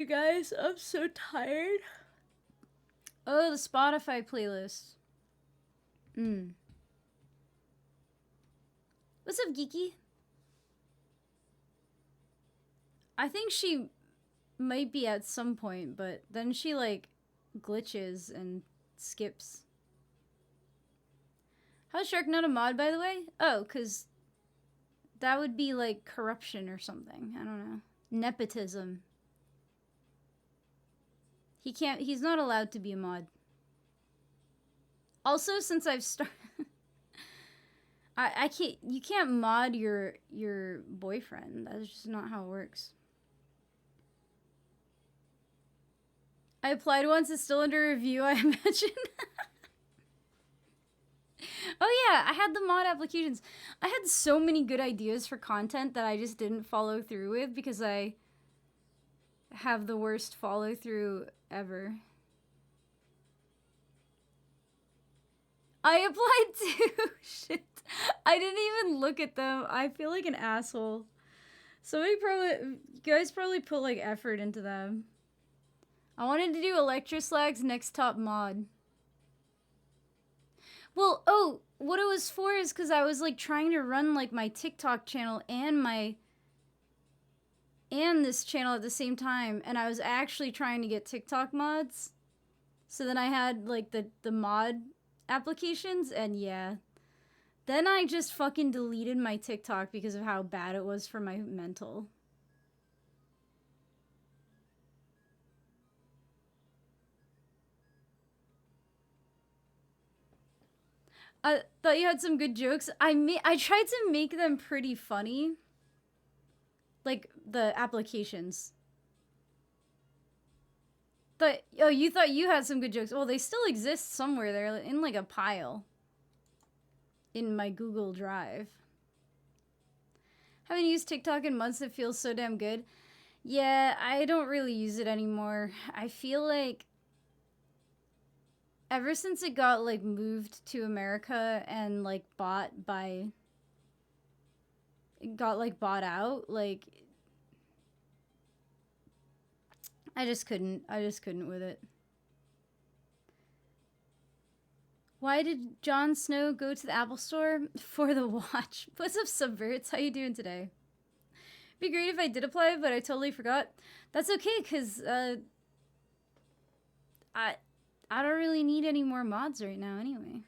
You guys, I'm so tired. Oh, the Spotify playlist. What's up, Geeky? I think she might be at some point, but then she, like, glitches and skips. How's Shark not a mod, by the way? Oh, because that would be, like, corruption or something. I don't know. Nepotism. He's not allowed to be a mod. Also, since I've started... I can't, you can't mod your boyfriend. That's just not how it works. I applied once, it's still under review, I imagine. Oh yeah, I had the mod applications. I had so many good ideas for content that I just didn't follow through with because I have the worst follow through ever. I applied too. Shit. I didn't even look at them. I feel like an asshole. You guys probably put like effort into them. I wanted to do Electroslag's next top mod. Well, oh, what it was for is because I was like trying to run like my TikTok channel and this channel at the same time, and I was actually trying to get TikTok mods. So then I had like the mod applications, and yeah. Then I just fucking deleted my TikTok because of how bad it was for my mental. I thought you had some good jokes. I tried to make them pretty funny. Like the applications. Oh, you thought you had some good jokes. Well, they still exist somewhere. They're in like a pile. In my Google Drive. Haven't used TikTok in months. It feels so damn good. Yeah, I don't really use it anymore. I feel like ever since it got like moved to America and like bought out, like I just couldn't with it. Why did Jon Snow go to the Apple Store? For the watch. What's up, Subverts? How you doing today? Be great if I did apply, but I totally forgot. That's okay, because I don't really need any more mods right now anyway.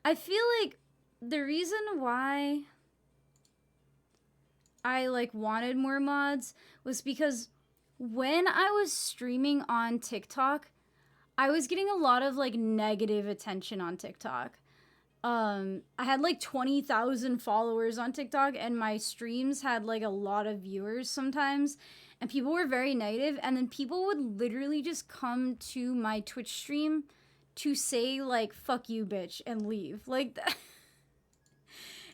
I feel like the reason why I like wanted more mods was because when I was streaming on TikTok, I was getting a lot of like negative attention on TikTok. I had like 20,000 followers on TikTok, and my streams had like a lot of viewers sometimes, and people were very negative, and then people would literally just come to my Twitch stream to say like fuck you bitch and leave like that.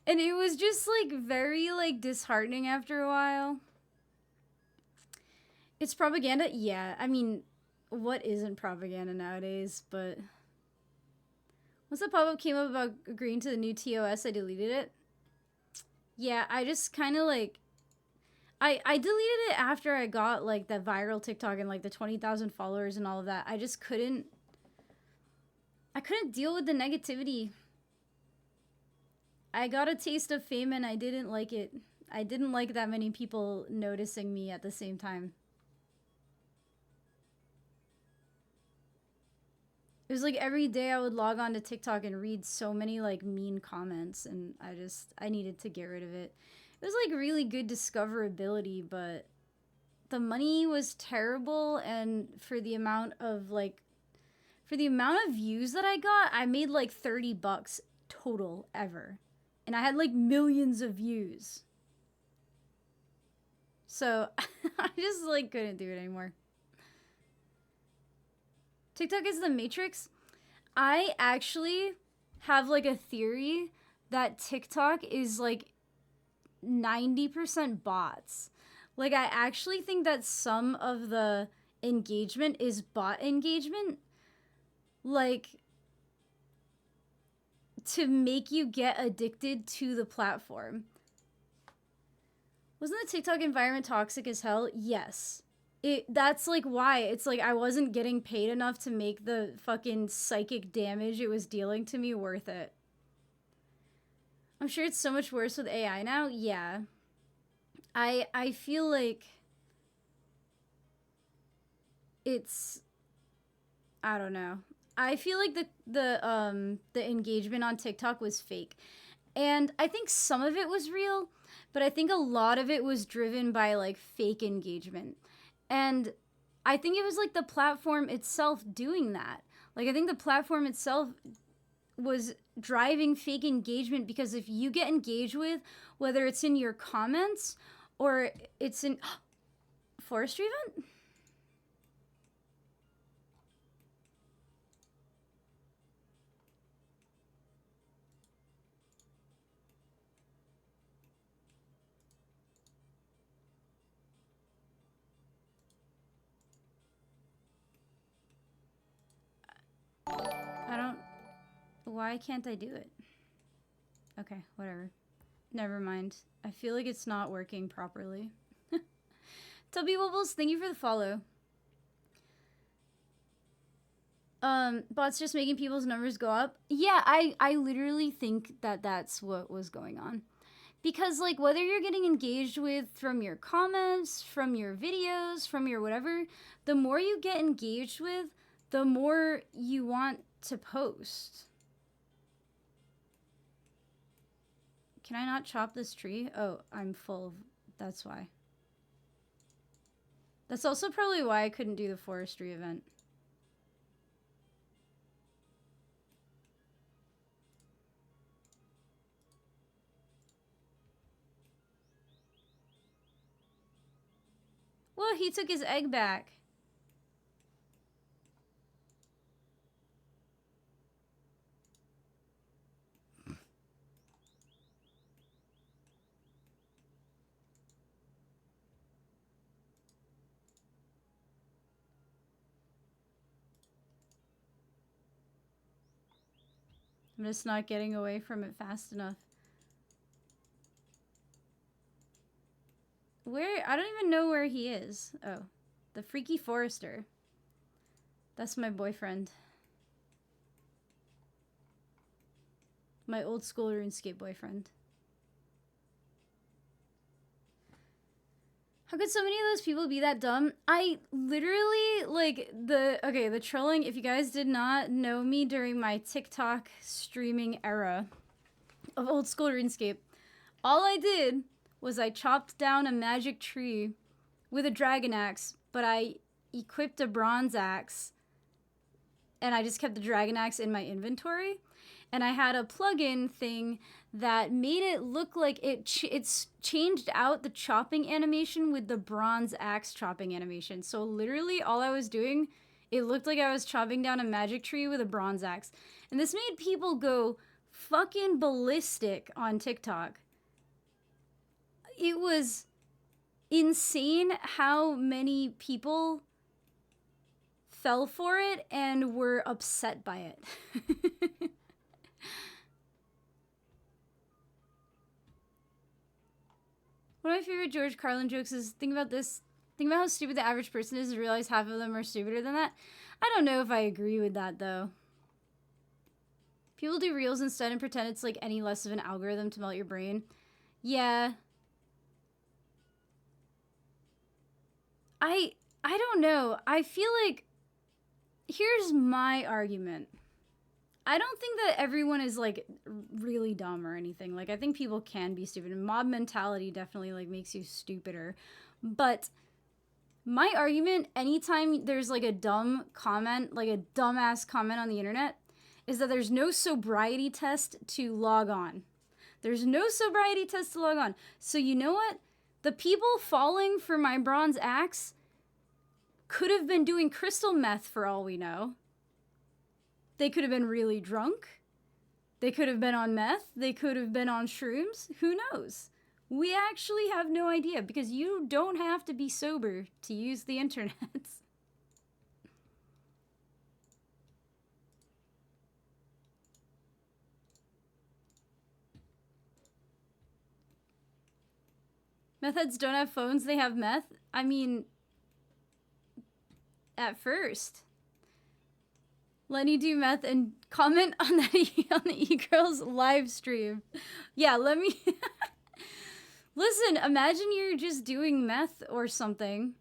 And it was just like very like disheartening after a while. It's propaganda? Yeah, I mean, what isn't propaganda nowadays? But once the pop-up came up about agreeing to the new TOS, I deleted it. Yeah, I just kind of like I deleted it after I got like the viral TikTok and like the 20,000 followers and all of that. I couldn't deal with the negativity. I got a taste of fame and I didn't like it. I didn't like that many people noticing me at the same time. It was like every day I would log on to TikTok and read so many like mean comments, and I needed to get rid of it. It was like really good discoverability, but the money was terrible, and for the amount of views that I got, I made like $30 total ever. And I had like millions of views. So I just like couldn't do it anymore. TikTok is the Matrix. I actually have like a theory that TikTok is like 90% bots. Like I actually think that some of the engagement is bot engagement. Like to make you get addicted to the platform. Wasn't the TikTok environment toxic as hell? Yes. That's like why it's like I wasn't getting paid enough to make the fucking psychic damage it was dealing to me worth it. I'm sure it's so much worse with AI now. Yeah. I feel like it's, I don't know. I feel like the engagement on TikTok was fake. And I think some of it was real, but I think a lot of it was driven by like fake engagement. And I think it was like the platform itself doing that. Like I think the platform itself was driving fake engagement because if you get engaged with, whether it's in your comments or it's in forestry event. I don't, why can't I do it? Okay, whatever. Never mind. I feel like it's not working properly. Tubby Wobbles, thank you for the follow. Bots just making people's numbers go up. Yeah, I literally think that that's what was going on. Because, like, whether you're getting engaged with from your comments, from your videos, from your whatever, the more you get engaged with, the more you want to post. Can I not chop this tree? Oh, I'm full of... That's why. That's also probably why I couldn't do the forestry event. Well, he took his egg back. I'm just not getting away from it fast enough. Where? I don't even know where he is. Oh. The Freaky Forester. That's my boyfriend. My old school RuneScape boyfriend. How could so many of those people be that dumb? I literally, like, the trolling, if you guys did not know me during my TikTok streaming era of old school RuneScape, all I did was I chopped down a magic tree with a dragon axe, but I equipped a bronze axe, and I just kept the dragon axe in my inventory. And I had a plugin thing that made it look like it's changed out the chopping animation with the bronze axe chopping animation. So literally all I was doing, it looked like I was chopping down a magic tree with a bronze axe. And this made people go fucking ballistic on TikTok. It was insane how many people fell for it and were upset by it. One of my favorite George Carlin jokes is, think about this. Think about how stupid the average person is and realize half of them are stupider than that. I don't know if I agree with that, though. People do reels instead and pretend it's like any less of an algorithm to melt your brain. Yeah. I don't know. I feel like... Here's my argument. I don't think that everyone is, like, really dumb or anything. Like, I think people can be stupid. And mob mentality definitely, like, makes you stupider. But my argument, anytime there's, like, a dumb comment, like a dumbass comment on the internet, is that there's no sobriety test to log on. There's no sobriety test to log on. So you know what? The people falling for my bronze axe could have been doing crystal meth for all we know. They could have been really drunk. They could have been on meth. They could have been on shrooms. Who knows? We actually have no idea because you don't have to be sober to use the internet. Meth heads don't have phones, they have meth? I mean, at first. Lenny do meth and comment on that on the e-girls live stream. Yeah, let me... Listen, imagine you're just doing meth or something.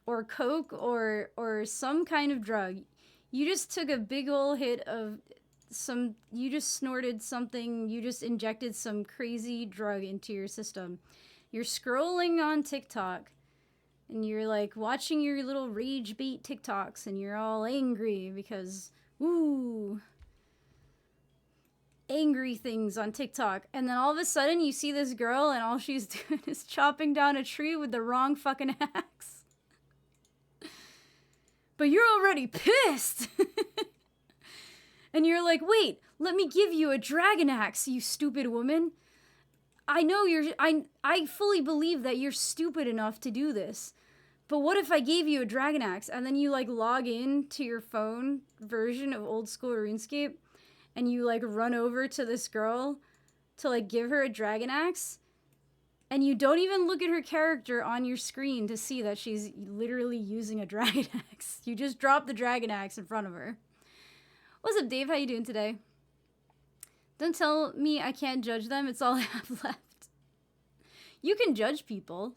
Or coke or some kind of drug. You just took a big ol' hit of some... You just snorted something. You just injected some crazy drug into your system. You're scrolling on TikTok. And you're like watching your little rage bait TikToks and you're all angry because, ooh, angry things on TikTok. And then all of a sudden you see this girl and all she's doing is chopping down a tree with the wrong fucking axe. But you're already pissed. And you're like, wait, let me give you a dragon axe, you stupid woman. I know I fully believe that you're stupid enough to do this. But what if I gave you a dragon axe and then you like log in to your phone version of old school RuneScape and you like run over to this girl to like give her a dragon axe and you don't even look at her character on your screen to see that she's literally using a dragon axe. You just drop the dragon axe in front of her. What's up, Dave? How you doing today? Don't tell me I can't judge them. It's all I have left. You can judge people.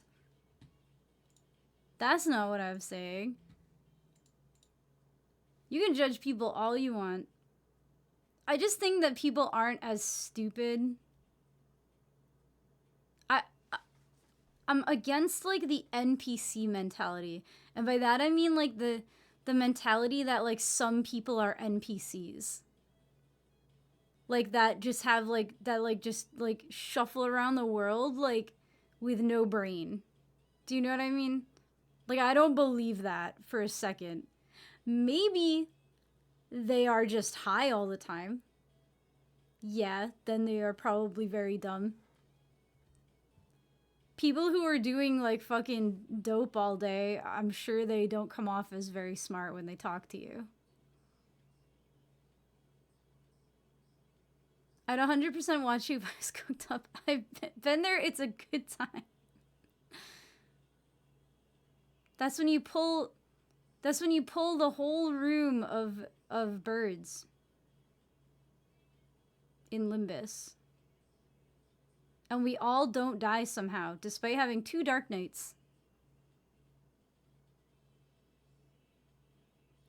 That's not what I'm saying. You can judge people all you want. I just think that people aren't as stupid. I'm against like the NPC mentality. And by that I mean like the mentality that like some people are NPCs. Like that just have like that like just like shuffle around the world like with no brain. Do you know what I mean? Like, I don't believe that for a second. Maybe they are just high all the time. Yeah, then they are probably very dumb. People who are doing, like, fucking dope all day, I'm sure they don't come off as very smart when they talk to you. I'd 100% watch you if I was cooked up. I've been there. It's a good time. That's when you pull the whole room of birds in Limbus. And we all don't die somehow, despite having 2 Dark Knights.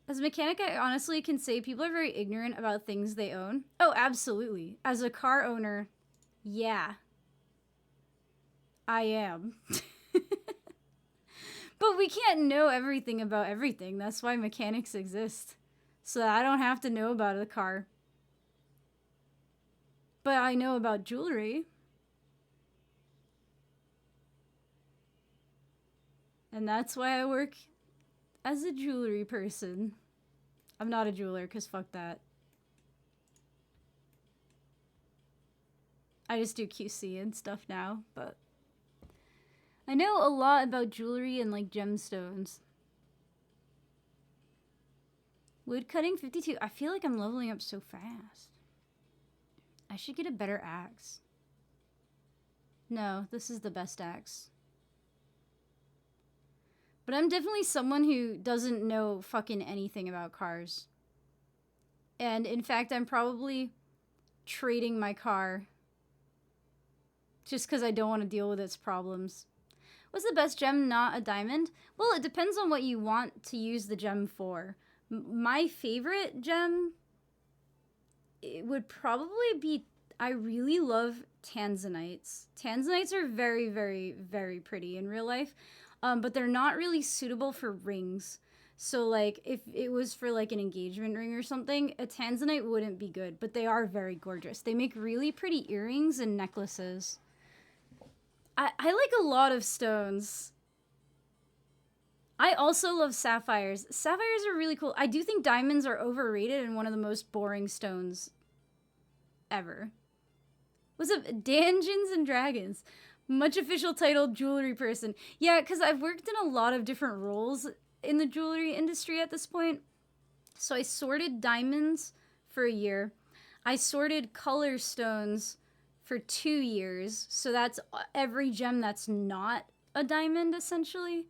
As a mechanic, I honestly can say people are very ignorant about things they own. Oh, absolutely. As a car owner, yeah. I am. But we can't know everything about everything. That's why mechanics exist. So that I don't have to know about a car. But I know about jewelry. And that's why I work as a jewelry person. I'm not a jeweler, because fuck that. I just do QC and stuff now, but... I know a lot about jewelry and, like, gemstones. Woodcutting 52. I feel like I'm leveling up so fast. I should get a better axe. No, this is the best axe. But I'm definitely someone who doesn't know fucking anything about cars. And, in fact, I'm probably trading my car just because I don't want to deal with its problems. What's the best gem, not a diamond? Well, it depends on what you want to use the gem for. My favorite gem, it would probably be, I really love tanzanites. Tanzanites are very, very, very pretty in real life, but they're not really suitable for rings. So, like, if it was for, like, an engagement ring or something, a tanzanite wouldn't be good, but they are very gorgeous. They make really pretty earrings and necklaces. I like a lot of stones. I also love sapphires. Sapphires are really cool. I do think diamonds are overrated and one of the most boring stones ever. What's up? Dungeons and Dragons. Much official title, jewelry person. Yeah, because I've worked in a lot of different roles in the jewelry industry at this point. So I sorted diamonds for a year. I sorted color stones for 2 years. So that's every gem that's not a diamond, essentially.